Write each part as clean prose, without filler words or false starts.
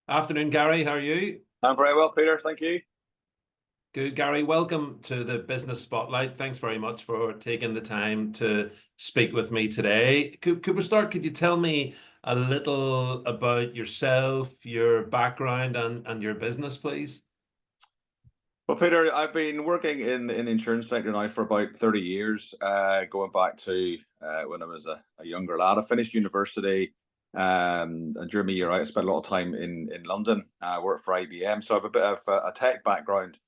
Afternoon, Gary. How are you? I'm very well, Peter. Thank you. Good, Gary. Welcome to the Business Spotlight. Thanks very much for taking the time to speak with me today. Could we start? Could you tell me a little about yourself, your background, and your business, please? Well, Peter, I've been working in the insurance sector now for about 30 years, going back to when I was a younger lad. I finished university, and during my year out, I spent a lot of time in London. I worked for IBM, so I have a bit of a tech background,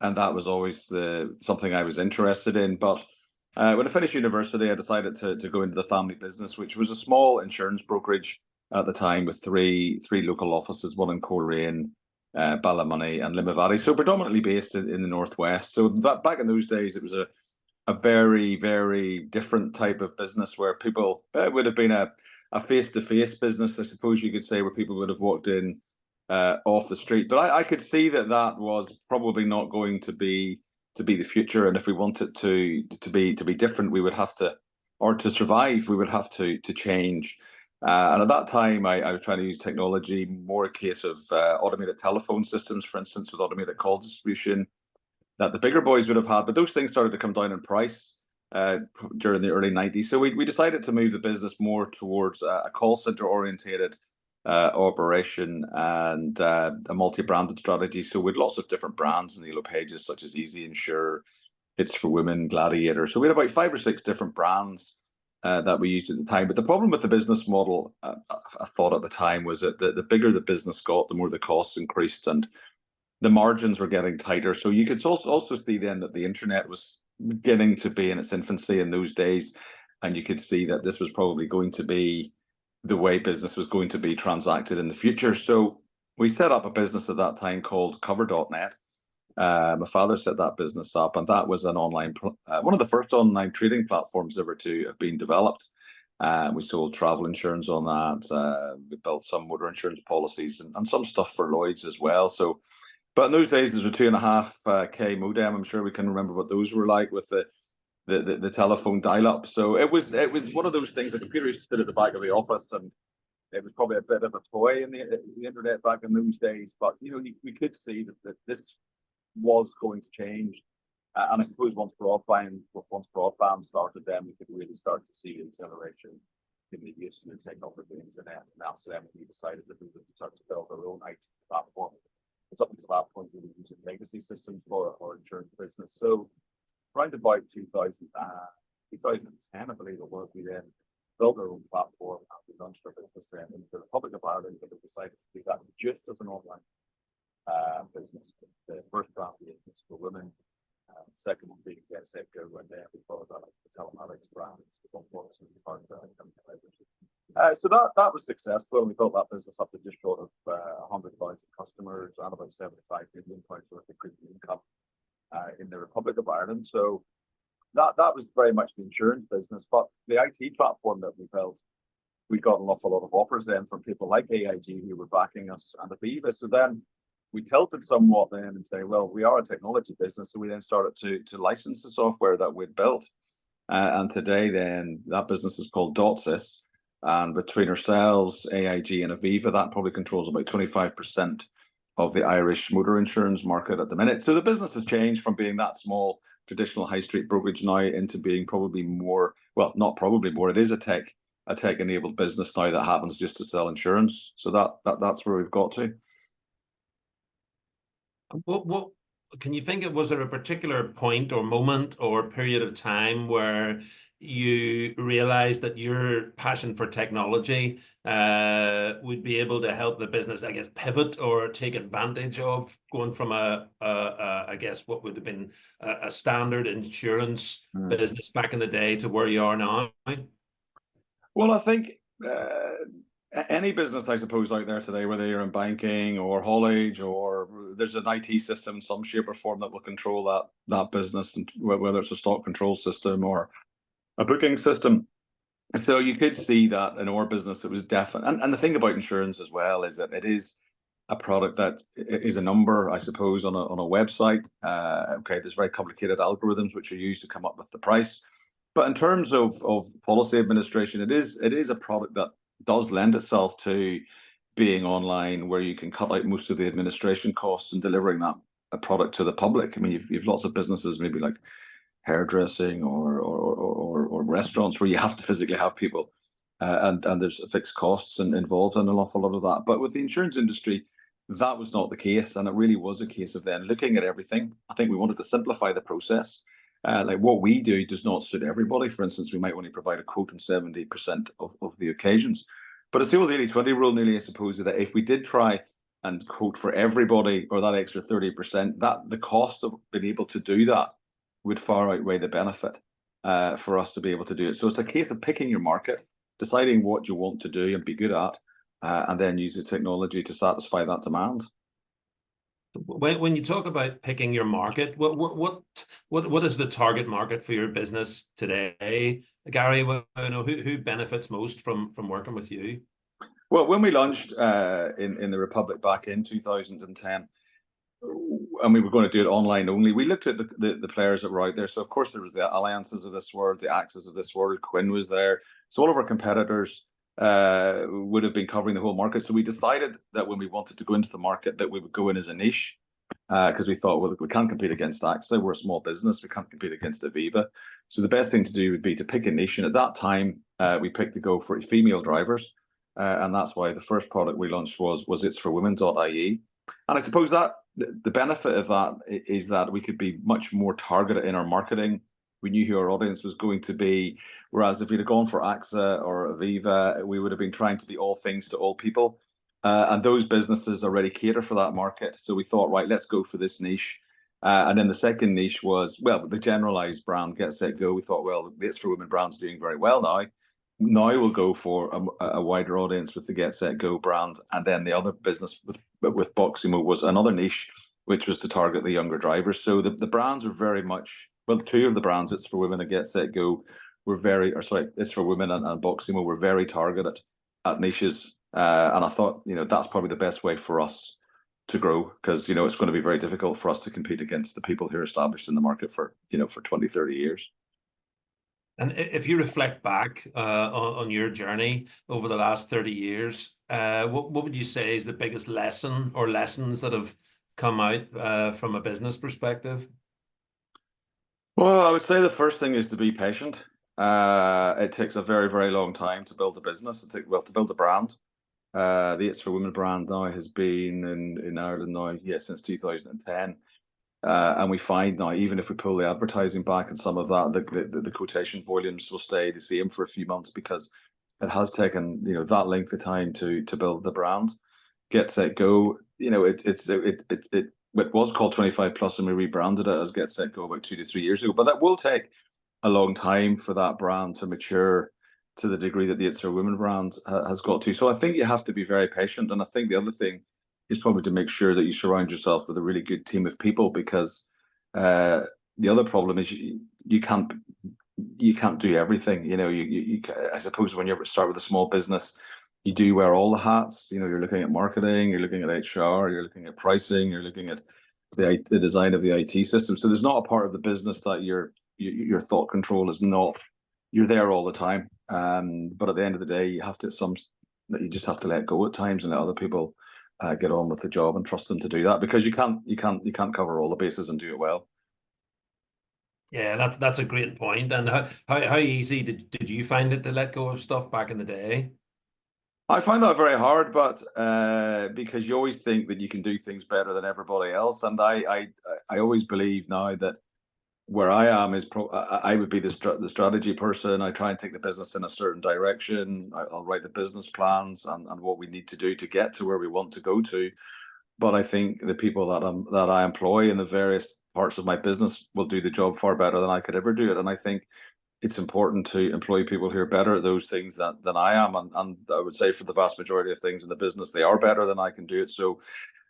and that was always something I was interested in. But when I finished university, I decided to go into the family business, which was a small insurance brokerage at the time with three local offices, one in Coleraine, Ballymoney, and Limavady. So predominantly based in the northwest. So that back in those days, it was a very, very different type of business where people would have been a face-to-face business, I suppose you could say, where people would have walked in off the street. But I could see that was probably not going to be the future. And if we wanted to be different, we would have to, or to survive, we would have to change. And at that time, I was trying to use technology, more a case of automated telephone systems, for instance, with automated call distribution that the bigger boys would have had. But those things started to come down in price during the early 90s. So we decided to move the business more towards a call center orientated operation and a multi-branded strategy. So with lots of different brands in the yellow pages, such as Easy Insure, It's for Women, Gladiator. So we had about 5 or 6 different brands that we used at the time. But the problem with the business model, I thought at the time, was that the bigger the business got, the more the costs increased and the margins were getting tighter. So you could also see then that the internet was beginning to be in its infancy in those days. And you could see that this was probably going to be the way business was going to be transacted in the future. So we set up a business at that time called Cover.net. My father set that business up, and that was an online, one of the first online trading platforms ever to have been developed. We sold travel insurance on that. We built some motor insurance policies and some stuff for Lloyd's as well. So, but in those days, there's a 2.5K modem. I'm sure we can remember what those were like with the telephone dial-up. So it was one of those things. The computer used to sit at the back of the office, and it was probably a bit of a toy in the internet back in those days. But we could see that this was going to change. And I suppose once broadband started, then we could really start to see the acceleration in the use of the technology of the internet. And that's when we decided that we would start to build our own IT platform. It's up until that point, we were using legacy systems for our insurance business. So around about 2010, I believe it was, we then built our own platform and we launched our business then into the Republic of Ireland, but we decided to do that just as an online business. The first brand being It's for Women, second one being Get Safe Go, and then we followed that with the telematics brand. So that was successful, and we built that business up to just short of 100,000 customers and about 75 million pounds worth of group income in the Republic of Ireland. So that was very much the insurance business. But the IT platform that we built, we got an awful lot of offers then from people like AIG who were backing us and Aviva. So then we tilted somewhat then and say, well, we are a technology business. So we then started to license the software that we'd built. And today then that business is called DotSys. And between ourselves, AIG and Aviva, that probably controls about 25% of the Irish motor insurance market at the minute. So the business has changed from being that small traditional high street brokerage now into being probably more, well, not probably more, it is a tech enabled business now that happens just to sell insurance. So that's where we've got to. What can you think of? Was there a particular point or moment or period of time where you realized that your passion for technology would be able to help the business, I guess, pivot or take advantage of going from I guess what would have been a standard insurance business back in the day to where you are now? Well, I think any business, I suppose, out there today, whether you're in banking or haulage or there's an IT system in some shape or form that will control that business, and whether it's a stock control system or a booking system. So you could see that in our business, it was definitely. And the thing about insurance as well is that it is a product that is a number, I suppose, on a website. Okay, there's very complicated algorithms which are used to come up with the price. But in terms of policy administration, it is a product that does lend itself to being online, where you can cut out most of the administration costs and delivering that a product to the public. I mean, you've lots of businesses, maybe like hairdressing or restaurants, where you have to physically have people, and there's fixed costs involved in an awful lot of that. But with the insurance industry, that was not the case, and it really was a case of then looking at everything. I think we wanted to simplify the process. Like what we do does not suit everybody. For instance, we might only provide a quote on 70% of the occasions. But it's the old 80-20 rule, nearly, I suppose, that if we did try and quote for everybody, or that extra 30%, that the cost of being able to do that would far outweigh the benefit for us to be able to do it. So it's a case of picking your market, deciding what you want to do and be good at, and then use the technology to satisfy that demand. When you talk about picking your market, what is the target market for your business today, Gary? Who benefits most from working with you? Well, when we launched in the Republic back in 2010, and we were going to do it online only, we looked at the players that were out there. So of course there was the Alliances of this world, the Axis of this world, Quinn was there. So all of our competitors would have been covering the whole market. So we decided that when we wanted to go into the market, that we would go in as a niche, because we thought, well, we can't compete against AXA. We're a small business. We can't compete against Aviva. So the best thing to do would be to pick a niche. And at that time, we picked to go for female drivers. And that's why the first product we launched was It's For Women.ie. And I suppose that the benefit of that is that we could be much more targeted in our marketing. We knew who our audience was going to be. Whereas if we'd have gone for AXA or Aviva, we would have been trying to be all things to all people. And those businesses already cater for that market. So we thought, right, let's go for this niche. And then the second niche was, well, the generalized brand, Get Set Go. We thought, well, the It's For Women brand's doing very well now. Now we'll go for a wider audience with the Get Set Go brand. And then the other business with Boximo was another niche, which was to target the younger drivers. So the brands are very much, well, two of the brands, It's For Women and Get Set Go, were very, or sorry, It's For Women and Boximo were very targeted at niches. And I thought, that's probably the best way for us to grow, because, it's going to be very difficult for us to compete against the people who are established in the market for 20, 30 years. And if you reflect back on your journey over the last 30 years, what would you say is the biggest lesson or lessons that have come out from a business perspective? Well, I would say the first thing is to be patient. It takes a very, very long time to build a business. To build a brand. The It's For Women brand now has been in Ireland now, since 2010. And we find now, even if we pull the advertising back and some of that, the quotation volumes will stay the same for a few months, because it has taken that length of time to build the brand. Get Set Go, it was called 25 Plus, and we rebranded it as Get Set Go about 2 to 3 years ago. But that will take a long time for that brand to mature to the degree that the It's For Women brand has got to. So I think you have to be very patient. And I think the other thing is probably to make sure that you surround yourself with a really good team of people, because the other problem is you can't do everything. I suppose when you start with a small business, you do wear all the hats. You're looking at marketing, you're looking at HR, you're looking at pricing, you're looking at the design of the IT system. So there's not a part of the business that your thought control is not. You're there all the time. But at the end of the day, you just have to let go at times and let other people get on with the job and trust them to do that, because you can't cover all the bases and do it well. Yeah, that's a great point. And how easy did you find it to let go of stuff back in the day? I find that very hard, but because you always think that you can do things better than everybody else, and I always believe now that where I am is I would be the strategy person. I try and take the business in a certain direction. I'll write the business plans and what we need to do to get to where we want to go to. But I think the people that I employ in the various parts of my business will do the job far better than I could ever do it. And I think it's important to employ people who are better at those things than I am. And I would say for the vast majority of things in the business, they are better than I can do it. So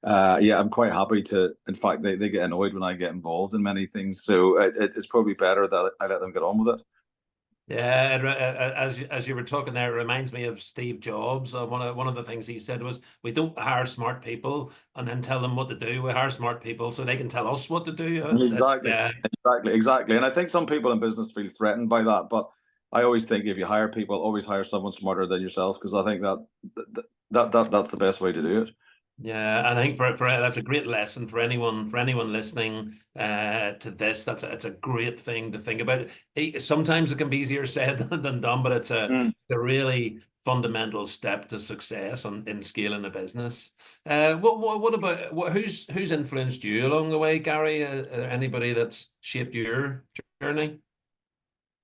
I'm quite happy to. In fact, they get annoyed when I get involved in many things. So it's probably better that I let them get on with it. Yeah, as you were talking there, it reminds me of Steve Jobs. One of the things he said was, we don't hire smart people and then tell them what to do. We hire smart people so they can tell us what to do. Exactly. And I think some people in business feel threatened by that. But I always think if you hire people, always hire someone smarter than yourself, because I think that that's the best way to do it. Yeah, I think for that's a great lesson for anyone listening to this. It's a great thing to think about. Sometimes it can be easier said than done, but it's a really fundamental step to success in scaling a business. What about who's influenced you along the way, Gary? Anybody that's shaped your journey?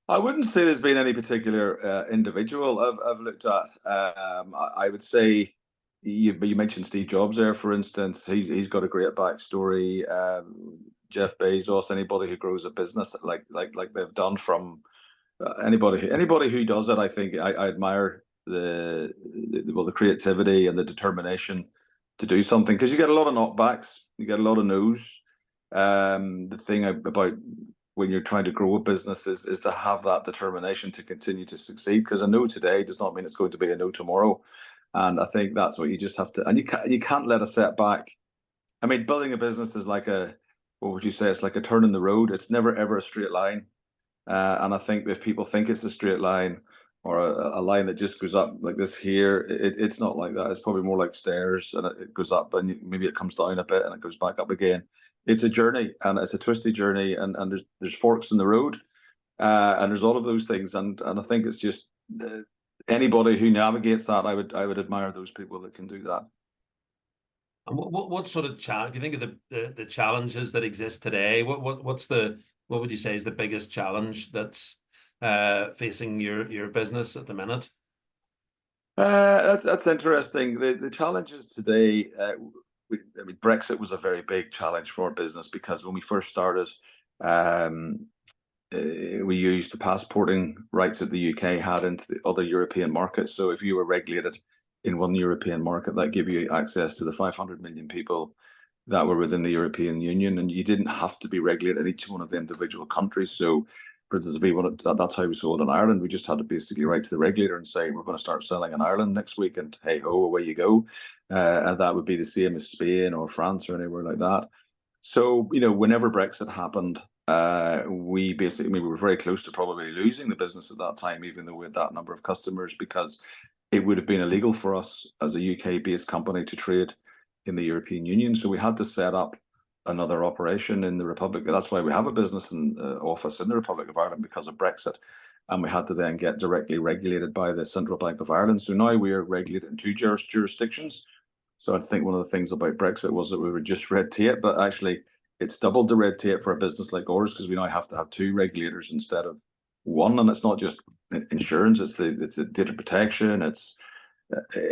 I wouldn't say there's been any particular individual I've looked at. I would say you mentioned Steve Jobs there, for instance. He's got a great backstory. Jeff Bezos, anybody who grows a business like they've done, from anybody who does it, I think I admire the creativity and the determination to do something, because you get a lot of knockbacks, you get a lot of no's. The thing about when you're trying to grow a business is to have that determination to continue to succeed, because a no today does not mean it's going to be a no tomorrow. And I think that's what you just have to, and you can't let a setback. I mean, building a business is like what would you say? It's like a turn in the road. It's never ever a straight line. And I think if people think it's a straight line, or a line that just goes up like this here, it's not like that. It's probably more like stairs, and it goes up and maybe it comes down a bit and it goes back up again. It's a journey, and it's a twisty journey, and there's forks in the road, and there's all of those things, and I think it's just anybody who navigates that, I would admire those people that can do that. And what sort of challenge, if you think of the challenges that exist today, what would you say is the biggest challenge that's facing your business at the minute? That's interesting. The challenges today, I mean, Brexit was a very big challenge for business, because when we first started, we used the passporting rights that the UK had into the other European markets. So if you were regulated in one European market, that gave you access to the 500 million people that were within the European Union, and you didn't have to be regulated in each one of the individual countries. So, for instance, that's how we sold in Ireland. We just had to basically write to the regulator and say, we're going to start selling in Ireland next week, and hey ho, away you go. And that would be the same as Spain or France or anywhere like that. So, whenever Brexit happened, we were very close to probably losing the business at that time, even though we had that number of customers, because it would have been illegal for us as a UK-based company to trade in the European Union. So we had to set up another operation in the Republic. That's why we have a business and office in the Republic of Ireland, because of Brexit. And we had to then get directly regulated by the Central Bank of Ireland. So now we are regulated in two jurisdictions. So I think one of the things about Brexit was that we were just red tape, but actually it's doubled the red tape for a business like ours, because we now have to have two regulators instead of one. And it's not just insurance, it's the data protection, it's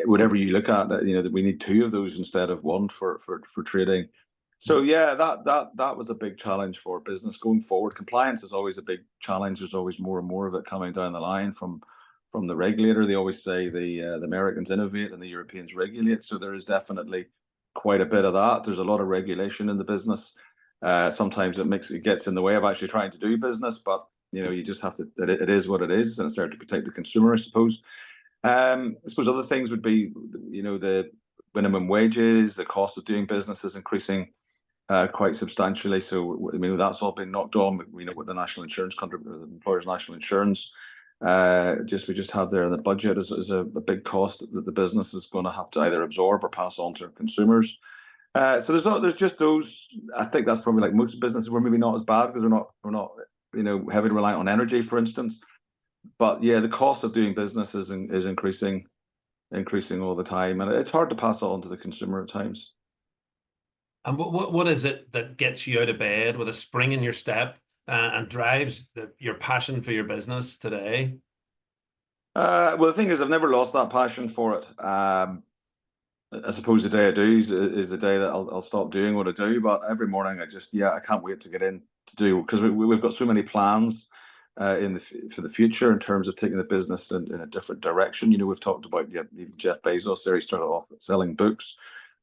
whatever you look at, that we need two of those instead of one for trading. So yeah, that was a big challenge for business going forward. Compliance is always a big challenge. There's always more and more of it coming down the line from the regulator. They always say the Americans innovate and the Europeans regulate. So there is definitely quite a bit of that. There's a lot of regulation in the business. Sometimes it gets in the way of actually trying to do business, but you just have to. It is what it is, and it's there to protect the consumer, I suppose. I suppose other things would be, the minimum wages, the cost of doing business is increasing quite substantially. So that's all been knocked on. We know what the national insurance country, the employer's national insurance, we just had there in the budget is a big cost that the business is going to have to either absorb or pass on to consumers. So there's just those. I think that's probably like most businesses. We're maybe not as bad because we're not heavily reliant on energy, for instance. But yeah, the cost of doing business is increasing all the time, and it's hard to pass it on to the consumer at times. And what is it that gets you out of bed with a spring in your step and drives your passion for your business today? Well, the thing is, I've never lost that passion for it. I suppose the day I do is the day that I'll stop doing what I do. But every morning, I can't wait to get in to do, because we've got so many plans for the future in terms of taking the business in a different direction. We've talked about even Jeff Bezos there. He started off selling books,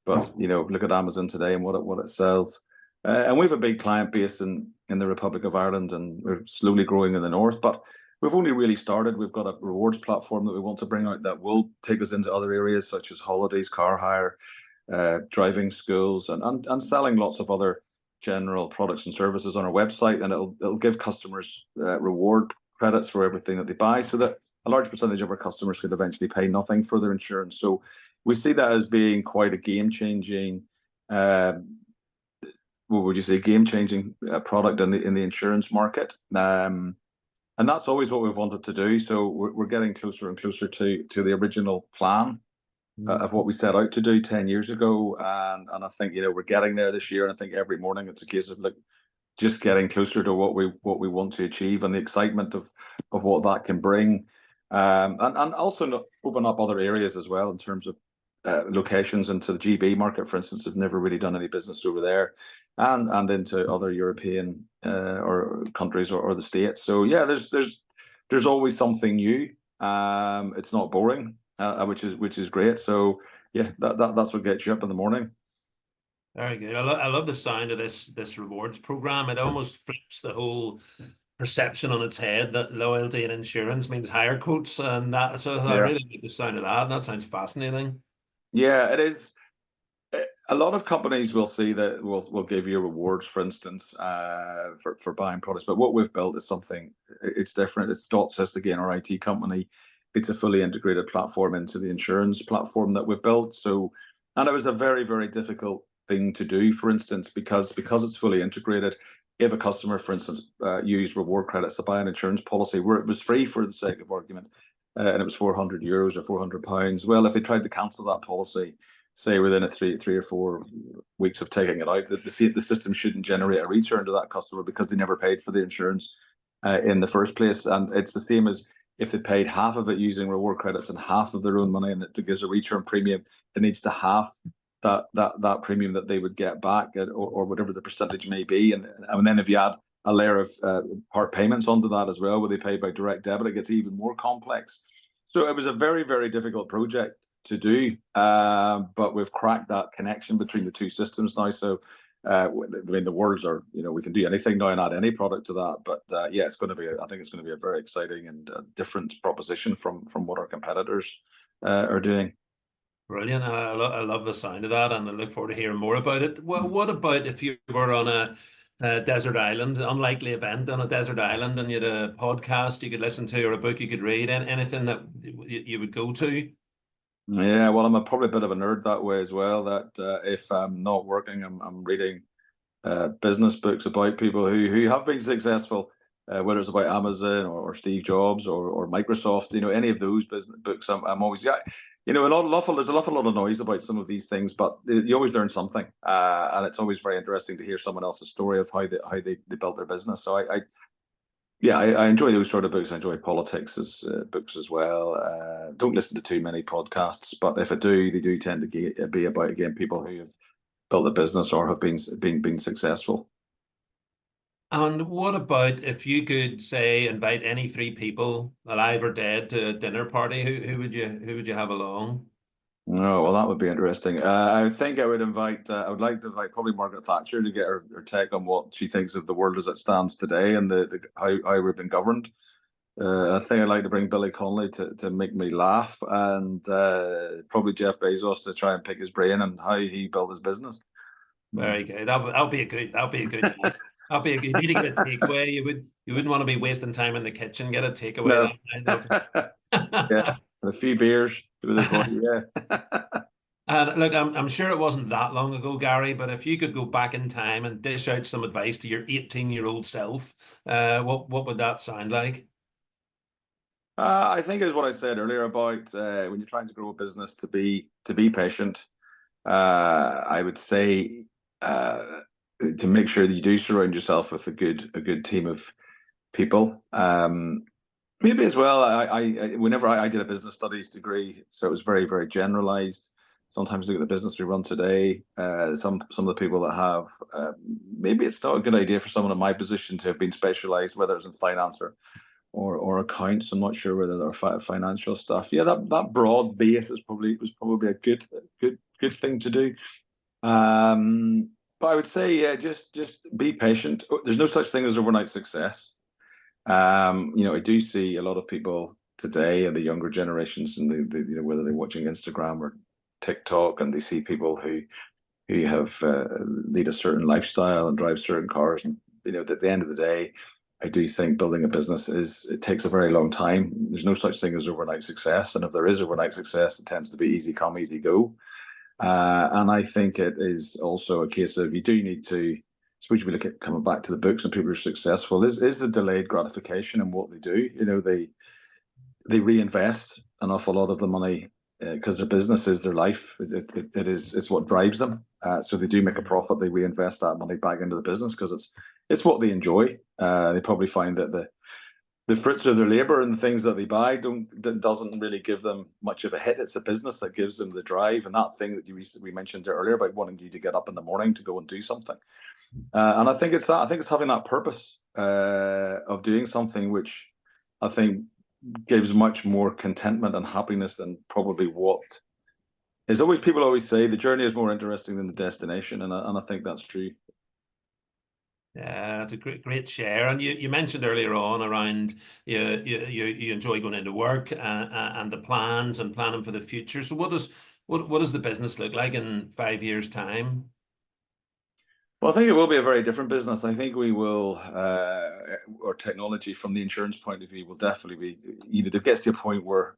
but look at Amazon today and what it sells. And we have a big client base in the Republic of Ireland, and we're slowly growing in the north. But we've only really started. We've got a rewards platform that we want to bring out that will take us into other areas such as holidays, car hire, driving schools, and selling lots of other general products and services on our website. And it'll give customers reward credits for everything that they buy, so that a large percentage of our customers could eventually pay nothing for their insurance. So we see that as being quite a game-changing, what would you say, game-changing product in the insurance market. And that's always what we've wanted to do. So we're getting closer and closer to the original plan of what we set out to do 10 years ago. And I think, we're getting there this year. And I think every morning it's a case of just getting closer to what we want to achieve, and the excitement of what that can bring. And also open up other areas as well in terms of locations into the GB market, for instance. Have never really done any business over there, and into other European or countries or the States. So yeah, there's always something new. It's not boring, which is great. So yeah, that's what gets you up in the morning. Very good. I love the sound of this rewards program. It almost flips the whole perception on its head that loyalty and insurance means higher quotes, and that. So I Yeah. really like the sound of that. That sounds fascinating. Yeah, it is. A lot of companies will see that will give you rewards, for instance, for buying products. But what we've built is something. It's different. It's not just, again, our IT company. It's a fully integrated platform into the insurance platform that we've built. So, and it was a very, very difficult thing to do, for instance, because it's fully integrated. If a customer, for instance, used reward credits to buy an insurance policy where it was free, for the sake of argument, and it was €400 or £400, well, if they tried to cancel that policy, say within a three or 4 weeks of taking it out, the system shouldn't generate a return to that customer because they never paid for the insurance in the first place. And it's the same as if they paid half of it using reward credits and half of their own money, and it gives a return premium, it needs to half that premium that they would get back, or whatever the percentage may be. And then if you add a layer of part payments onto that as well, where they pay by direct debit, it gets even more complex. So it was a very, very difficult project to do, but we've cracked that connection between the two systems now. So, I mean, the words are, we can do anything now and add any product to that. But yeah, it's going to be. I think it's going to be a very exciting and different proposition from what our competitors are doing. Brilliant. I love the sound of that, and I look forward to hearing more about it. What about if you were on a desert island, unlikely event on a desert island, and you had a podcast you could listen to or a book you could read, and anything that you would go to? Yeah, well, I'm probably a bit of a nerd that way as well. That if I'm not working, I'm reading business books about people who have been successful, whether it's about Amazon or Steve Jobs or Microsoft. Any of those business books. I'm always, yeah. There's an awful lot of noise about some of these things, but you always learn something, and it's always very interesting to hear someone else's story of how they built their business. So I enjoy those sort of books. I enjoy politics as books as well. Don't listen to too many podcasts, but if I do, they do tend to be about, again, people who have built a business or have been successful. And what about if you could say invite any three people, alive or dead, to a dinner party? Who would you have along? Oh, well, that would be interesting. I think I would invite. I would like to invite probably Margaret Thatcher to get her take on what she thinks of the world as it stands today, and how we've been governed. I think I'd like to bring Billy Connolly to make me laugh, and probably Jeff Bezos to try and pick his brain on how he built his business. Very good. That'll be a good. That'll be a good night. That'll be a good. You need to get a takeaway. You wouldn't want to be wasting time in the kitchen. Get a takeaway No. that Yeah, night. a few beers with his body. Yeah. And look, I'm sure it wasn't that long ago, Gary, but if you could go back in time and dish out some advice to your 18-year-old self, what would that sound like? I think is what I said earlier about when you're trying to grow a business, to be patient. I would say to make sure that you do surround yourself with a good team of people. Maybe as well. Whenever I did a business studies degree, so it was very, very generalized. Sometimes look at the business we run today. Some of the people that have, maybe it's not a good idea for someone in my position to have been specialized, whether it's in finance or accounts. I'm not sure whether they're financial stuff. Yeah, that broad base was probably a good thing to do. But I would say, yeah, just be patient. There's no such thing as overnight success. I do see a lot of people today, and the younger generations, and whether they're watching Instagram or TikTok, and they see people who have lead a certain lifestyle and drive certain cars, and at the end of the day, I do think building a business it takes a very long time. There's no such thing as overnight success, and if there is overnight success, it tends to be easy come, easy go. And I think it is also a case of you do need to, especially we look at coming back to the books and people who are successful, is the delayed gratification in what they do. You know, they reinvest an awful lot of the money because their business is their life. It's what drives them. So they do make a profit. They reinvest that money back into the business because it's what they enjoy. They probably find that the fruits of their labor and the things that they buy doesn't really give them much of a hit. It's the business that gives them the drive, and that thing that we mentioned earlier about wanting you to get up in the morning to go and do something. And I think it's that. I think it's having that purpose of doing something which I think gives much more contentment and happiness than probably what is always. People always say the journey is more interesting than the destination, and I think that's true. Yeah, it's a great share. And you mentioned earlier on around you enjoy going into work and the plans and planning for the future. So what does the business look like in 5 years' time? Well, I think it will be a very different business. I think we will, our technology from the insurance point of view will definitely be, it gets to a point where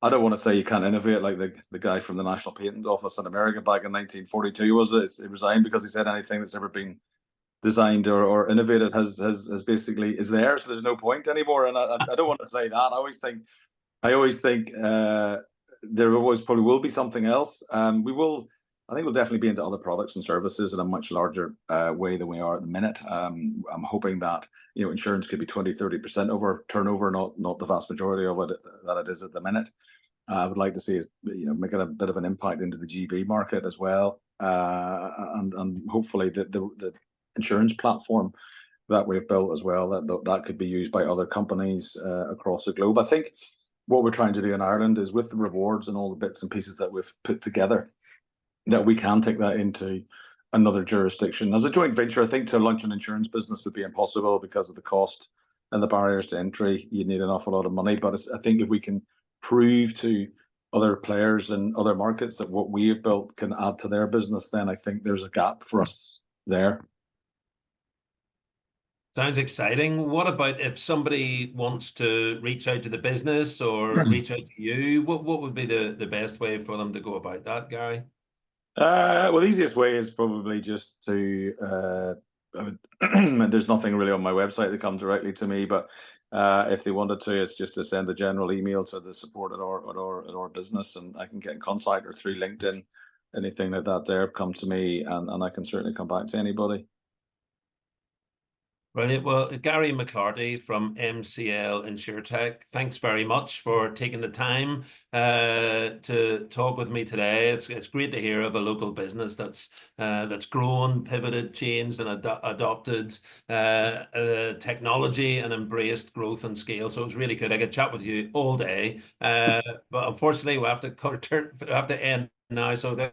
I don't want to say you can't innovate like the guy from the National Patent Office in America back in 1942 was it? He resigned because he said anything that's ever been designed or innovated has basically is there, so there's no point anymore. And I don't want to say that. I always think there always probably will be something else. I think we'll definitely be into other products and services in a much larger way than we are at the minute. I'm hoping that insurance could be 20-30% over turnover, not the vast majority of it that it is at the minute. I would like to see us making a bit of an impact into the GB market as well, and hopefully the insurance platform that we've built as well, that could be used by other companies across the globe. I think what we're trying to do in Ireland is, with the rewards and all the bits and pieces that we've put together, that we can take that into another jurisdiction. As a joint venture, I think to launch an insurance business would be impossible because of the cost and the barriers to entry. You'd need an awful lot of money. But I think if we can prove to other players in other markets that what we have built can add to their business, then I think there's a gap for us there. Sounds exciting. What about if somebody wants to reach out to the business or reach out to you? What would be the best way for them to go about that, Gary? Well, the easiest way is probably just to there's nothing really on my website that comes directly to me, but if they wanted to, it's just to send a general email to the support at our business, and I can get in contact, or through LinkedIn, anything like that there, come to me, and I can certainly come back to anybody. Brilliant. Well, Gary McClarty from MCL InsureTech, thanks very much for taking the time to talk with me today. It's great to hear of a local business that's grown, pivoted, changed, and adopted technology and embraced growth and scale. So it's really good. I could chat with you all day, but unfortunately we have to end now. So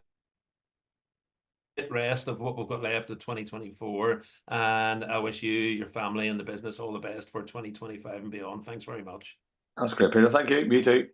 rest of what we've got left of 2024, and I wish you, your family, and the business all the best for 2025 and beyond. Thanks very much. That's great, Peter. Thank you. You too.